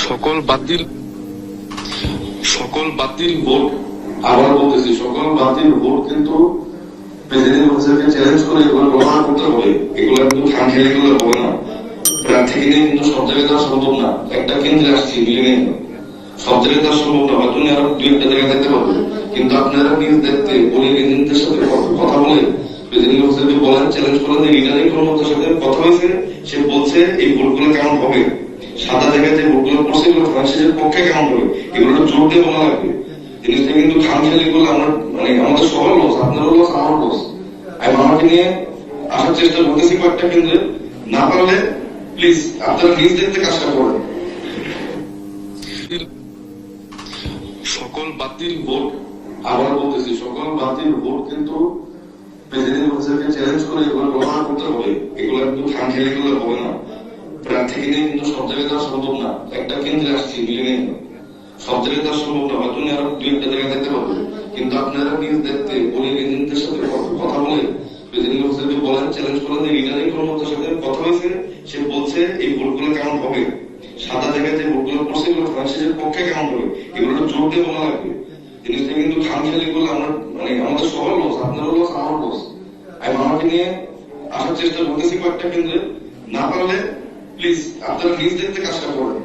সকল বাতিল ভোট, আবার বলতেছি, সকল বাতিল ভোট কিন্তু প্রেসিডেন্ট হোসেনকে চ্যালেঞ্জ করে এগুলো প্রমাণ করতে হবে। এগুলো কিন্তু খামখেয়ালি করলে হবে না। প্রার্থী কিনে কিন্তু সব জায়গায় দেওয়া সম্ভব না। একটা কেন্দ্রে আসছি মিলে সব জায়গায় দেওয়া সম্ভব না। হয়তো আরো দুই একটা জায়গায় দেখতে পারবে, কিন্তু আপনারা নিজ দেখতে বলে এজেন্টদের সাথে কথা বলে প্রেসিডেন্ট হোসেনকে বলেন, চ্যালেঞ্জ করেন যে রিটার্নিং কর্মকর্তার সাথে কথা হয়েছে, সে বলছে এই ভোটগুলো কেমন হবে, সাদা জায়গায় যে ভোটগুলো পড়ছে এগুলো ফ্রান্সের পক্ষে কেমন হবে, এগুলো জোর দিয়ে বলা লাগবে। জিনিসটা কিন্তু খামখেয়ালি করলে আমরা আমাদের সবার লস, আপনারও লস, আমারও লস। আমি আমাকে নিয়ে আসার চেষ্টা করতেছি কয়েকটা কেন্দ্রে, না পারলে প্লিজ আপনারা নিজ দেখতে কাজটা করেন। সকল বাতিল ভোট, আবার বলতেছি, সকল বাতিল ভোট কিন্তু প্রেসিডেন্ট হোসেনকে চ্যালেঞ্জ করে এগুলো প্রমাণ করতে হবে। এগুলো কিন্তু খামখেয়ালি করলে হবে না। প্রার্থী কিনে কিন্তু সব জায়গায় দেওয়া সম্ভব না। একটা কেন্দ্রে আসছি মিলে সব জায়গায় দেওয়া সম্ভব না। হয়তো আরো দুই একটা জায়গায় দেখতে পারবে, কিন্তু আপনারা নিজ দেখতে বলে এজেন্টদের সাথে কথা বলে প্রেসিডেন্ট হোসেনকে বলেন, চ্যালেঞ্জ করেন যে রিটার্নিং কর্মকর্তার সাথে কথা হয়েছে, সে বলছে এই ভোটগুলো কেমন হবে, সাদা জায়গায় যে ভোটগুলো পড়ছে এগুলো ফ্রান্সের পক্ষে কেমন হবে, এগুলো জোর দিয়ে বলা লাগবে। জিনিসটা কিন্তু খামখেয়ালি করলে আমরা আমাদের সবার লস, আপনারও লস, আমারও লস। আমি আমাকে নিয়ে আসার চেষ্টা করতেছি কয়েকটা কেন্দ্রে, না পারলে প্লিজ আপনারা নিজ দেখতে কাজটা করেন।